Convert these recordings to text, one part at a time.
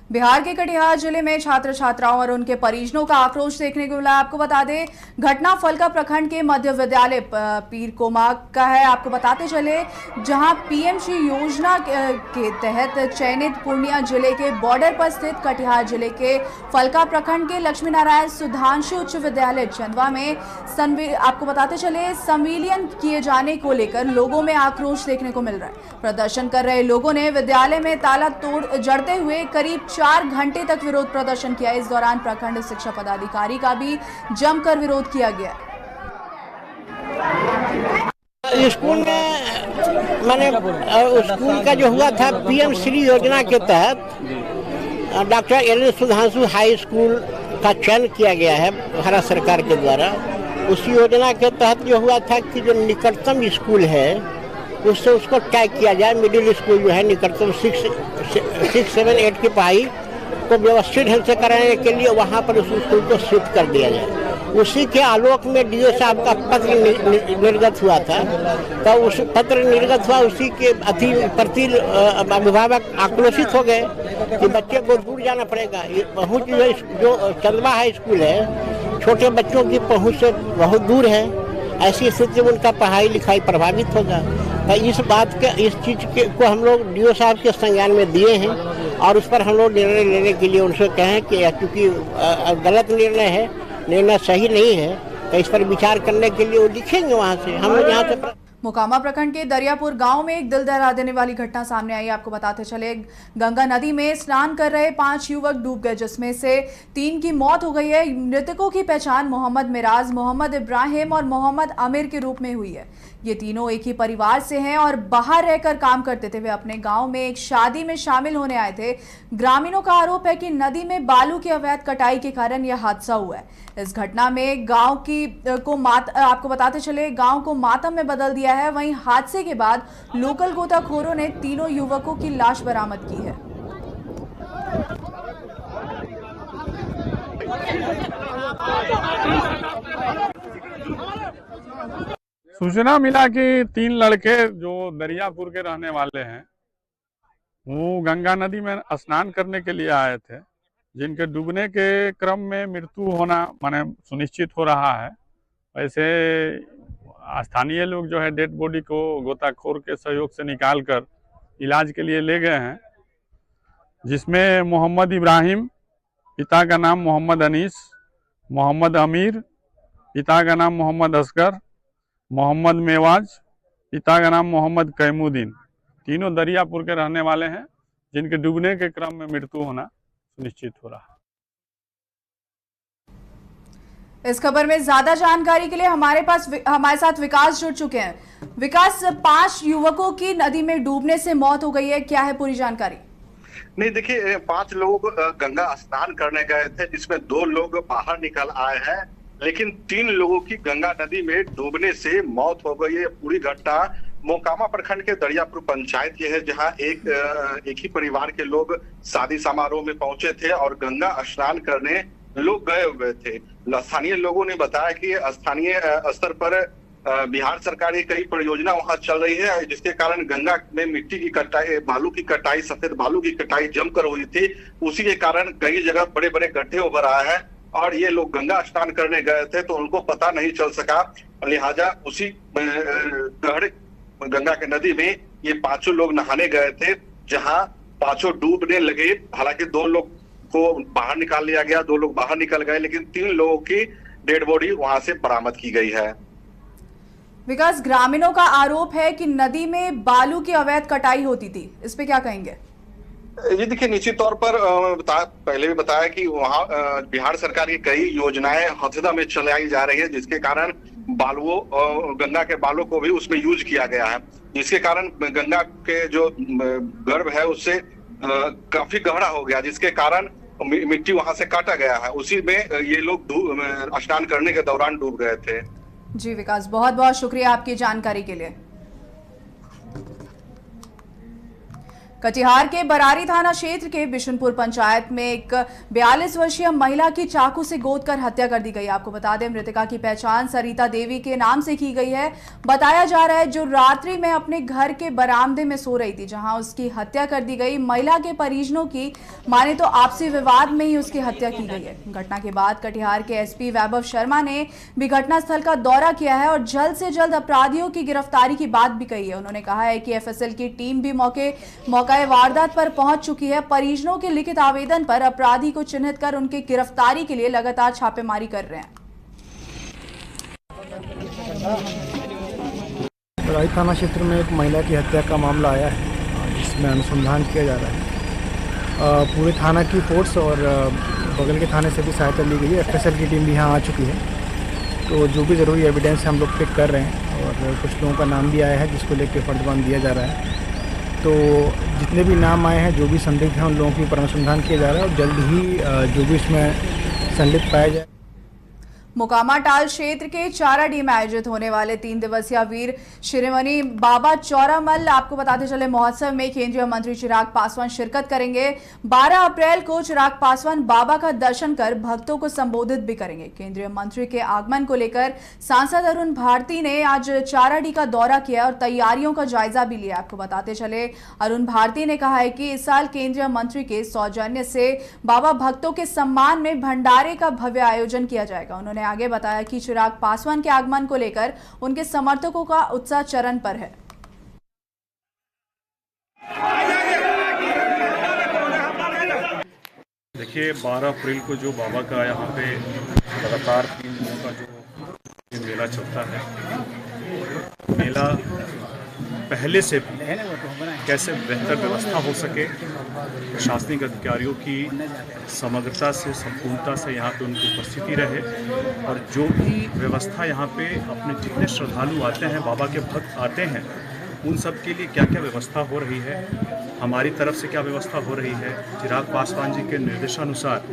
बिहार के कटिहार जिले में छात्र छात्राओं और उनके परिजनों का आक्रोश देखने को मिला। आपको बता दें, घटना फलका प्रखंड के मध्य विद्यालय पीर कोमा का है। आपको बताते चले, जहां पीएमश्री योजना के तहत चयनित पूर्णिया जिले के बॉर्डर पर स्थित कटिहार जिले के फलका प्रखंड के लक्ष्मी नारायण सुधांशु उच्च विद्यालय चंदवा में आपको बताते चले, संविलियन किए जाने को लेकर लोगों में आक्रोश देखने को मिल रहा है। प्रदर्शन कर रहे लोगों ने विद्यालय में ताला तोड़ जड़ते हुए करीब 4 घंटे तक विरोध प्रदर्शन किया। इस दौरान प्रखंड शिक्षा पदाधिकारी का भी जमकर विरोध किया गया। स्कूल में स्कूल का जो हुआ था पीएम श्री योजना के तहत doctor L Sudhanshu high school का चयन किया गया है भारत सरकार के द्वारा। उस योजना के तहत जो हुआ था कि जो निकटतम स्कूल है उससे उसको टैग किया जाए। मिडिल स्कूल जो है निकटतम 6, 7, 8 की पढ़ाई को व्यवस्थित ढंग से कराने के लिए वहाँ पर उस स्कूल को शिफ्ट कर दिया जाए। उसी के आलोक में डीओ साहब का पत्र निर्गत हुआ था। तो उस पत्र निर्गत हुआ, उसी के प्रति अभिभावक आक्रोशित हो गए कि बच्चे को दूर जाना पड़ेगा। पहुँच जो चंदवा हाई स्कूल है छोटे बच्चों की पहुँच से बहुत दूर है। ऐसी स्थिति में उनका पढ़ाई लिखाई प्रभावित होगा। तो इस चीज़ को हम लोग डीओ साहब के संज्ञान में दिए हैं और उस पर हम लोग निर्णय लेने के लिए उनसे कहें कि क्योंकि गलत निर्णय है, निर्णय सही नहीं है, तो इस पर विचार करने के लिए वो लिखेंगे वहाँ से। हम लोग यहाँ से मोकामा प्रखंड के दरियापुर गांव में एक दिल दहला देने वाली घटना सामने आई। आपको बताते चले, गंगा नदी में स्नान कर रहे 5 युवक डूब गए, जिसमें से 3 की मौत हो गई है। मृतकों की पहचान मोहम्मद मिराज, मोहम्मद इब्राहिम और मोहम्मद आमिर के रूप में हुई है। ये तीनों एक ही परिवार से हैं और बाहर रहकर काम करते थे। वे अपने गांव में एक शादी में शामिल होने आए थे। ग्रामीणों का आरोप है कि नदी में बालू की अवैध कटाई के कारण यह हादसा हुआ है। इस घटना में आपको बताते चले, गांव को मातम में बदल दिया है। वहीं हादसे के बाद लोकल गोताखोरों ने तीनों युवकों की लाश बरामद की है। सूचना मिला कि 3 लड़के जो दरियापुर के रहने वाले हैं वो गंगा नदी में स्नान करने के लिए आए थे, जिनके डूबने के क्रम में मृत्यु होना माने सुनिश्चित हो रहा है। वैसे स्थानीय लोग जो है डेड बॉडी को गोताखोर के सहयोग से निकालकर इलाज के लिए ले गए हैं, जिसमें मोहम्मद इब्राहिम, पिता का नाम मोहम्मद अनीस, मोहम्मद अमीर, पिता का नाम मोहम्मद असगर, मोहम्मद मेवाज, पिता का नाम मोहम्मद कैमुद्दीन, तीनों दरियापुर के रहने वाले हैं, जिनके डूबने के क्रम में मृत्यु होना सुनिश्चित हो रहा है। इस खबर में ज्यादा जानकारी के लिए हमारे साथ विकास जुड़ चुके हैं। विकास, 5 युवकों की नदी में डूबने से मौत हो गई है, क्या है पूरी जानकारी? नहीं, देखिए 5 लोग गंगा स्नान करने गए थे, जिसमें 2 लोग बाहर निकल आए हैं, लेकिन 3 लोगों की गंगा नदी में डूबने से मौत हो गई है। पूरी घटना मोकामा प्रखंड के दरियापुर पंचायत की है, जहां एक ही परिवार के लोग शादी समारोह में पहुंचे थे और गंगा स्नान करने लोग गए हुए थे। स्थानीय लोगों ने बताया कि स्थानीय स्तर पर बिहार सरकार की कई परियोजना वहां चल रही है, जिसके कारण गंगा में मिट्टी की कटाई, बालू की कटाई, सफेद बालू की कटाई जमकर हुई थी। उसी के कारण कई जगह बड़े बड़े गड्ढे उभर आए हैं और ये लोग गंगा स्नान करने गए थे तो उनको पता नहीं चल सका, लिहाजा उसी गहरे गंगा के नदी में ये 5 लोग नहाने गए थे, जहां 5 डूबने लगे। हालांकि 2 लोग को बाहर निकाल लिया गया, 2 लोग बाहर निकल गए, लेकिन 3 लोगों की डेड बॉडी वहां से बरामद की गई है। विकास, ग्रामीणों का आरोप है कि नदी में बालू की अवैध कटाई होती थी, इस पे क्या कहेंगे? ये देखिए, निश्चित तौर पर पहले भी बताया कि वहाँ बिहार सरकार की कई योजनाएं हथदा में चलाई जा रही है, जिसके कारण गंगा के बालों को भी उसमें यूज किया गया है, जिसके कारण गंगा के जो गर्भ है उससे काफी गहरा हो गया, जिसके कारण मिट्टी वहां से काटा गया है। उसी में ये लोग स्नान करने के दौरान डूब गए थे। जी विकास, बहुत बहुत शुक्रिया आपकी जानकारी के लिए। कटिहार के बरारी थाना क्षेत्र के बिशनपुर पंचायत में एक 42 वर्षीय महिला की चाकू से गोद कर हत्या कर दी गई। आपको बता दें, मृतका की पहचान सरिता देवी के नाम से की गई है। बताया जा रहा है जो रात्रि में अपने घर के बरामदे में सो रही थी, जहां उसकी हत्या कर दी गई। महिला के परिजनों की माने तो आपसी विवाद में ही उसकी हत्या की गई है। घटना के बाद कटिहार के एसपी वैभव शर्मा ने भी घटनास्थल का दौरा किया है और जल्द से जल्द अपराधियों की गिरफ्तारी की बात भी कही है। उन्होंने कहा है कि एफएसएल की टीम भी मौका वारदात पर पहुंच चुकी है। परिजनों के लिखित आवेदन पर अपराधी को चिन्हित कर उनकी गिरफ्तारी के लिए लगातार छापेमारी कर रहे हैं। बरारी थाना क्षेत्र में एक महिला की हत्या का मामला आया है, जिसमें अनुसंधान किया जा रहा है। पूरे थाना की फोर्स और बगल के थाने से भी सहायता ली गई है। एफएसएल की टीम भी यहाँ आ चुकी है, तो जो भी ज़रूरी एविडेंस हम लोग पिक कर रहे हैं और कुछ लोगों का नाम भी आया है जिसको लेकर फर्दबान दिया जा रहा है। तो जितने भी नाम आए हैं, जो भी संदिग्ध हैं, उन लोगों के ऊपर अनुसंधान किया जा रहा है और जल्द ही जो भी इसमें संलिप्त पाया जाए। मोकामा टाल क्षेत्र के चाराडी में आयोजित होने वाले 3 दिवसीय वीर शिरोमणि बाबा चौरामल आपको बताते चले महोत्सव में केंद्रीय मंत्री चिराग पासवान शिरकत करेंगे। 12 अप्रैल को चिराग पासवान बाबा का दर्शन कर भक्तों को संबोधित भी करेंगे। केंद्रीय मंत्री के आगमन को लेकर सांसद अरुण भारती ने आज चाराडी का दौरा किया और तैयारियों का जायजा भी लिया। आपको बताते चले अरुण भारती ने कहा है कि इस साल केंद्रीय मंत्री के सौजन्य से बाबा भक्तों के सम्मान में भंडारे का भव्य आयोजन किया जाएगा। उन्होंने आगे बताया कि चिराग पासवान के आगमन को लेकर उनके समर्थकों का उत्साह चरम पर है। देखिए, 12 अप्रैल को जो बाबा का यहाँ पे लगातार 3 दिनों का जो मेला चलता है, मेला पहले से कैसे बेहतर व्यवस्था हो सके, प्रशासनिक अधिकारियों की समग्रता से, संपूर्णता से यहाँ पे उनकी उपस्थिति रहे और जो भी व्यवस्था यहाँ पे अपने जितने श्रद्धालु आते हैं, बाबा के भक्त आते हैं, उन सब के लिए क्या क्या व्यवस्था हो रही है, हमारी तरफ से क्या व्यवस्था हो रही है, चिराग पासवान जी के निर्देशानुसार।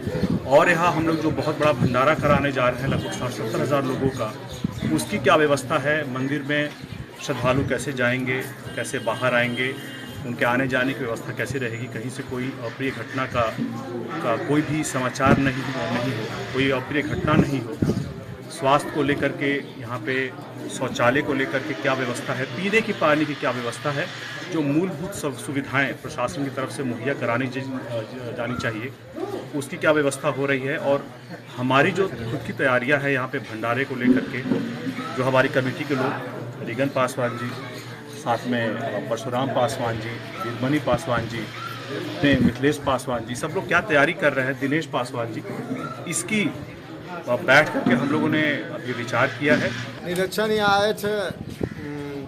और यहाँ हम लोग जो बहुत बड़ा भंडारा कराने जा रहे हैं लगभग 70,000 लोगों का, उसकी क्या व्यवस्था है, मंदिर में श्रद्धालु कैसे जाएंगे, कैसे बाहर आएंगे, उनके आने जाने की व्यवस्था कैसे रहेगी, कहीं से कोई अप्रिय घटना का कोई भी समाचार नहीं हो, कोई अप्रिय घटना नहीं हो। स्वास्थ्य को लेकर के यहाँ पे शौचालय को लेकर के क्या व्यवस्था है, पीने की पानी की क्या व्यवस्था है, जो मूलभूत सुविधाएं प्रशासन की तरफ से मुहैया करानी जानी चाहिए, उसकी क्या व्यवस्था हो रही है। और हमारी जो खुद की तैयारियां हैं यहाँ पे भंडारे को लेकर के, जो हमारी कमेटी के लोग रिगन पासवान जी, साथ में परशुराम पासवान जी, वीरमणि पासवान जी, मिथिलेश पासवान जी, सब लोग क्या तैयारी कर रहे हैं, दिनेश पासवान जी, इसकी बैठ करके हम लोगों ने अभी विचार किया है। निरीक्षण यहाँ आए थे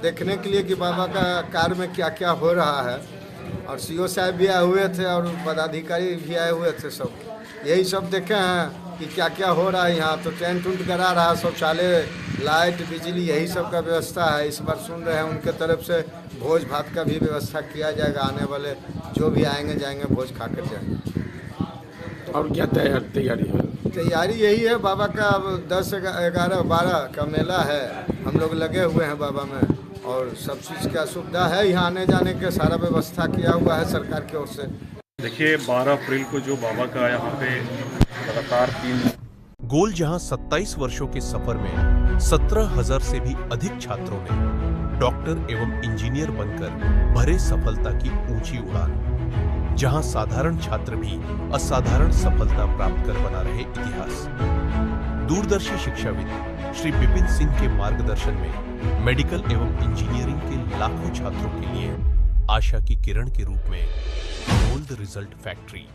देखने के लिए कि बाबा का कार्य में क्या क्या हो रहा है, और सीओ साहब भी आए हुए थे और पदाधिकारी भी आए हुए थे। सब यही सब देखे हैं कि क्या क्या हो रहा है यहाँ। तो टेंट उंट करा रहा है, शौचालय, लाइट, बिजली, यही सब का व्यवस्था है। इस बार सुन रहे हैं उनके तरफ से भोज भात का भी व्यवस्था किया जाएगा। आने वाले जो भी आएंगे जाएंगे भोज खा कर जाएंगे। और क्या तैयारी है? तैयारी यही है, बाबा का 10, 11, 12 का मेला है, हम लोग लगे हुए हैं बाबा में, और सब चीज़ का सुविधा है। यहाँ आने जाने के सारा व्यवस्था किया हुआ है सरकार की ओर से। देखिए, 12 अप्रैल को जो बाबा का यहाँ पे लगातार 3 गोल जहां 27 वर्षों के सफर में 17,000 से भी अधिक छात्रों ने डॉक्टर एवं इंजीनियर बनकर भरे सफलता की ऊंची उड़ान, जहां साधारण छात्र भी असाधारण सफलता प्राप्त कर बना रहे इतिहास। दूरदर्शी शिक्षाविद श्री विपिन सिंह के मार्गदर्शन में मेडिकल एवं इंजीनियरिंग के लाखों छात्रों के लिए आशा की किरण के रूप में गोल्ड रिजल्ट फैक्ट्री